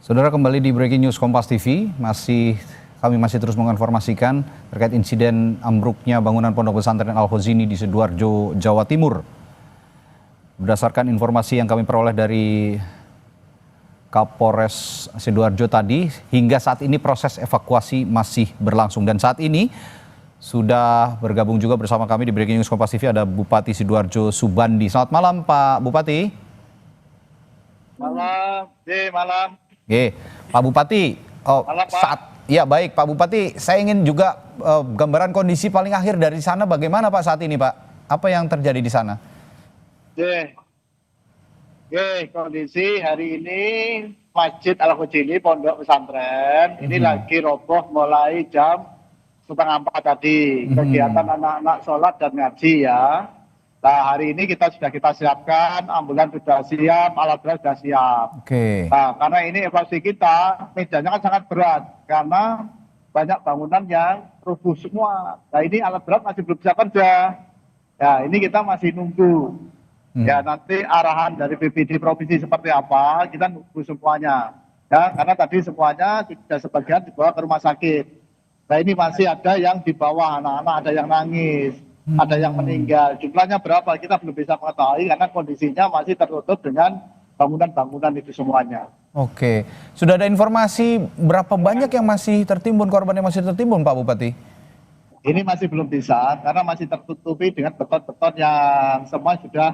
Saudara, kembali di Breaking News Kompas TV, kami masih terus menginformasikan terkait insiden ambruknya bangunan Pondok Pesantren Al-Khozini di Sidoarjo, Jawa Timur. Berdasarkan informasi yang kami peroleh dari Kapolres Sidoarjo tadi, hingga saat ini proses evakuasi masih berlangsung. Dan saat ini sudah bergabung juga bersama kami di Breaking News Kompas TV ada Bupati Sidoarjo Subandi. Selamat malam Pak Bupati. Malam, malam. Oke, Pak Bupati, Malam, Pak. ya baik Pak Bupati, saya ingin juga gambaran kondisi paling akhir dari sana bagaimana Pak saat ini Pak? Apa yang terjadi di sana? Kondisi hari ini Masjid Al-Khozini Pondok Pesantren ini lagi roboh mulai jam 3:30 tadi. Kegiatan anak-anak sholat dan ngaji ya. Nah, hari ini kita siapkan, ambulan sudah siap, alat berat sudah siap. Oke. Nah, karena ini evakuasi kita, medanya kan sangat berat karena banyak bangunan yang rubuh semua. Nah, ini alat berat masih belum bisa kerja. Ya, ini kita masih nunggu. Ya, nanti arahan dari BPD provinsi seperti apa, kita nunggu semuanya. Ya, karena tadi semuanya sudah sebagian dibawa ke rumah sakit. Nah, ini masih ada yang di bawah, anak-anak ada yang nangis. Ada yang meninggal, jumlahnya berapa kita belum bisa mengetahui karena kondisinya masih tertutup dengan bangunan-bangunan itu semuanya. Oke, sudah ada informasi berapa banyak yang masih tertimbun, korban yang masih tertimbun Pak Bupati? Ini masih belum bisa karena masih tertutupi dengan beton-beton yang semua sudah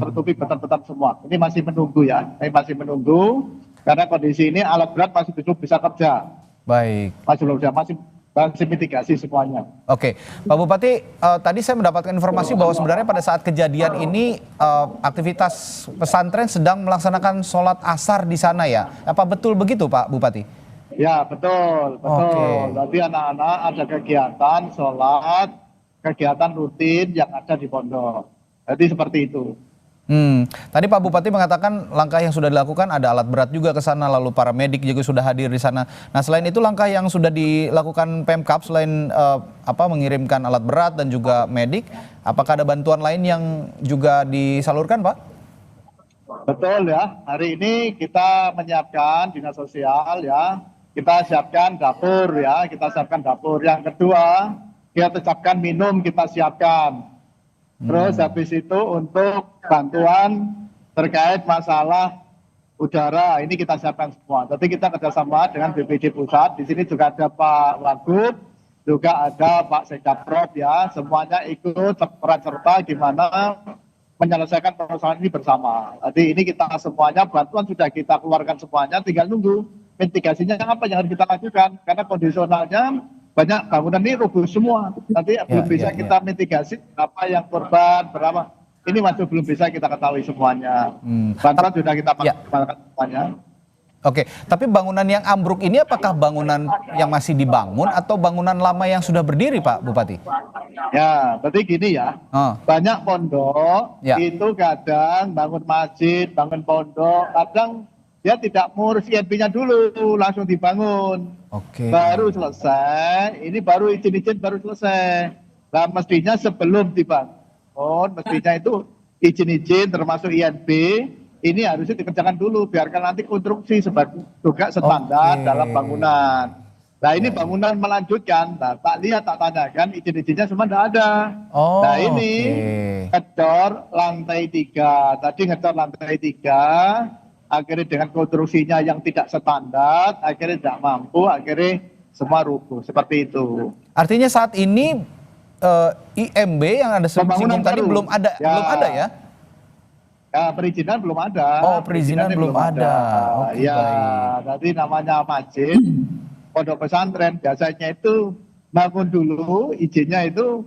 tertutupi beton-beton semua. Ini masih menunggu ya, ini masih menunggu karena kondisi ini alat berat masih belum bisa kerja. Baik. Masih belum bisa, masih mitigasi semuanya. Oke, Pak Bupati, tadi saya mendapatkan informasi bahwa sebenarnya pada saat kejadian ini aktivitas pesantren sedang melaksanakan sholat asar di sana ya. Apa betul begitu Pak Bupati? Ya betul. Jadi anak-anak ada kegiatan sholat, kegiatan rutin yang ada di pondok. Jadi seperti itu. Tadi Pak Bupati mengatakan langkah yang sudah dilakukan ada alat berat juga ke sana, lalu para medik juga sudah hadir di sana. Nah, selain itu langkah yang sudah dilakukan Pemkab selain mengirimkan alat berat dan juga medik, apakah ada bantuan lain yang juga disalurkan, Pak? Betul ya. Hari ini kita menyiapkan dinas sosial ya. Kita siapkan dapur ya. Yang kedua, kita siapkan minum, kita siapkan. Terus habis itu untuk bantuan terkait masalah udara ini kita siapkan semua. Jadi kita kerjasama dengan BPD Pusat. Di sini juga ada Pak Wagub, juga ada Pak Sekdaprod ya. Semuanya ikut peran serta gimana menyelesaikan persoalan ini bersama. Jadi ini kita semuanya bantuan sudah kita keluarkan semuanya. Tinggal nunggu mitigasinya apa yang harus kita lakukan. Karena kondisionalnya banyak bangunan ini rubuh semua. Nanti belum bisa kita mitigasi apa yang korban, berapa. Ini masih belum bisa kita ketahui semuanya. Bantuan sudah kita pakai semuanya. Oke, tapi bangunan yang ambruk ini apakah bangunan yang masih dibangun atau bangunan lama yang sudah berdiri Pak Bupati? Ya, berarti gini ya. Banyak pondok itu kadang bangun masjid, bangun pondok, kadang dia tidak ngurus INP-nya dulu, langsung dibangun. Baru selesai, ini baru izin-izin baru selesai. Nah, mestinya sebelum dibangun, mestinya itu izin-izin termasuk INP, ini harusnya dikerjakan dulu, biarkan nanti konstruksi juga standar dalam bangunan. Nah, ini bangunan melanjutkan, nah, tak tanyakan, izin-izinnya semua tidak ada. Nah, ini ngecor lantai 3, tadi ngecor lantai 3, akhirnya dengan konstruksinya yang tidak standar, akhirnya tidak mampu, akhirnya semua rubuh seperti itu. Artinya saat ini IMB yang ada singgung tadi belum ada ya? Ya, perizinan belum ada. Perizinan belum ada. Tadi namanya masjid, pondok pesantren biasanya itu bangun dulu, izinnya itu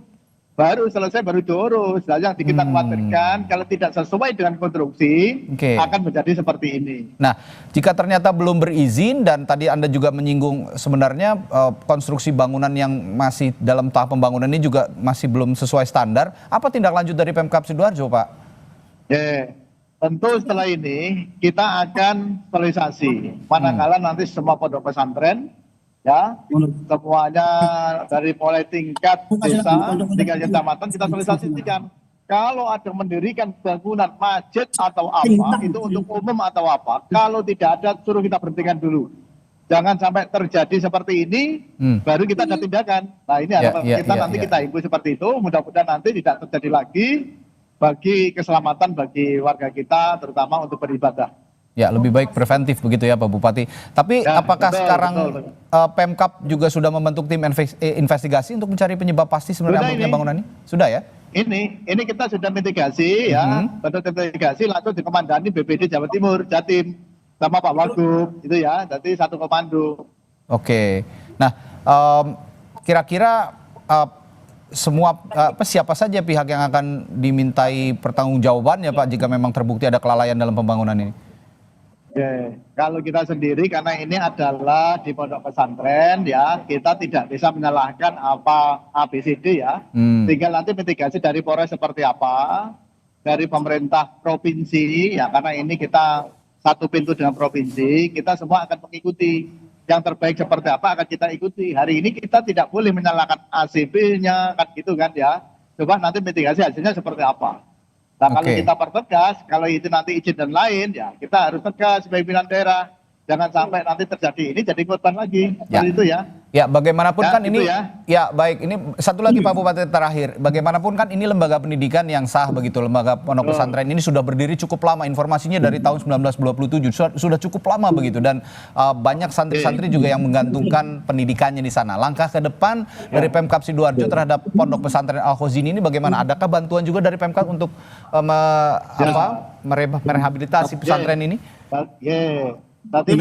baru selesai baru diurus. Nah, yang kita khawatirkan kalau tidak sesuai dengan konstruksi akan menjadi seperti ini. Nah, jika ternyata belum berizin dan tadi Anda juga menyinggung sebenarnya konstruksi bangunan yang masih dalam tahap pembangunan ini juga masih belum sesuai standar, apa tindak lanjut dari Pemkab Sidoarjo, Pak? Tentu setelah ini kita akan sterilisasi. Manakala nanti semua pondok pesantren ya semuanya dari mulai tingkat desa, tingkat kecamatan kita sosialisasikan kalau ada mendirikan bangunan masjid atau apa, itu untuk umum atau apa, kalau tidak ada suruh kita berhentikan dulu. Jangan sampai terjadi seperti ini, baru kita ada tindakan. Nah ini harapan kita nanti kita himbau seperti itu, mudah-mudahan nanti tidak terjadi lagi bagi keselamatan bagi warga kita, terutama untuk beribadah. Ya, lebih baik preventif begitu ya Pak Bupati. Tapi Ya, apakah betul, sekarang betul. Pemkap juga sudah membentuk tim investigasi untuk mencari penyebab pasti sebenarnya Sudah ambruknya ini. bangunan ini? Sudah ya? Ini kita sudah mitigasi ya, bentuk mitigasi langsung dikomandani BPD Jawa Timur, Jatim, sama Pak Wagub, itu ya, jadi satu komando. Oke. Nah, kira-kira semua siapa saja pihak yang akan dimintai pertanggungjawabannya Pak jika memang terbukti ada kelalaian dalam pembangunan ini? Oke, kalau kita sendiri karena ini adalah di pondok pesantren ya, kita tidak bisa menyalahkan apa ABCD ya. Tinggal nanti mitigasi dari Polres seperti apa, dari pemerintah provinsi ya, karena ini kita satu pintu dengan provinsi, kita semua akan mengikuti. Yang terbaik seperti apa akan kita ikuti. Hari ini kita tidak boleh menyalahkan ACB-nya kan gitu kan ya. Coba nanti mitigasi hasilnya seperti apa. Nah kalau kita pertegas, kalau itu nanti izin dan lain, ya kita harus tegas sebagai pimpinan daerah. Jangan sampai nanti terjadi ini jadi korban lagi. Seperti itu ya. Ya bagaimanapun Ya, kan itu ini, ya. baik ini satu lagi Pak Bupati terakhir. Bagaimanapun kan ini lembaga pendidikan yang sah begitu, lembaga pondok pesantren ini sudah berdiri cukup lama. Informasinya dari tahun 1927, sudah cukup lama begitu. Dan banyak santri-santri juga yang menggantungkan pendidikannya di sana. Langkah ke depan dari Pemkab Sidoarjo terhadap pondok pesantren Al-Khozini ini bagaimana? Adakah bantuan juga dari Pemkab untuk merehabilitasi pesantren ini? Nanti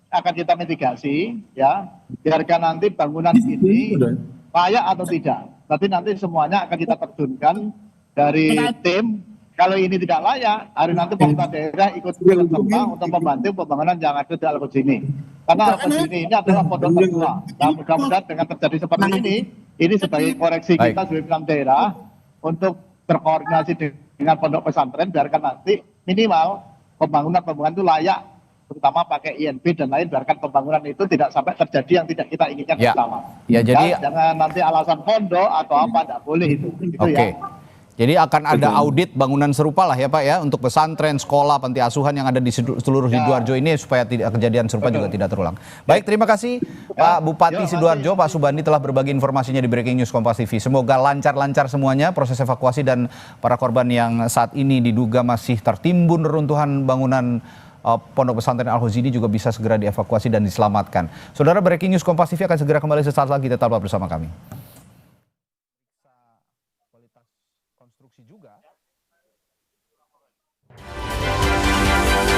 akan kita mitigasi ya, biarkan nanti bangunan ini layak atau tidak. Nanti semuanya akan kita terjunkan dari tim. Kalau ini tidak layak, hari nanti pemerintah daerah ikut serta untuk membantu pembangunan yang ada di Al-Khozini. Karena Al-Khozini ini adalah pondok tertua. Nah, mudah-mudahan dengan terjadi seperti ini sebagai koreksi kita sebagai pimpinan daerah untuk berkoordinasi dengan pondok pesantren, biarkan nanti minimal pembangunan itu layak, terutama pakai INB dan lain, biarkan pembangunan itu tidak sampai terjadi yang tidak kita inginkan bersama. Ya, jadi jangan nanti alasan pondok atau apa, tidak boleh itu. Oke. Jadi akan ada audit bangunan serupa lah ya Pak ya, untuk pesantren, sekolah, panti asuhan yang ada di seluruh Sidoarjo ini supaya tidak kejadian serupa juga tidak terulang. Baik, terima kasih Pak Bupati Sidoarjo, Pak Subandi telah berbagi informasinya di Breaking News Kompas TV. Semoga lancar-lancar semuanya proses evakuasi dan para korban yang saat ini diduga masih tertimbun reruntuhan bangunan Pondok Pesantren Al-Khozini juga bisa segera dievakuasi dan diselamatkan. Saudara, Breaking News Kompas TV akan segera kembali sesaat lagi, tetaplah bersama kami.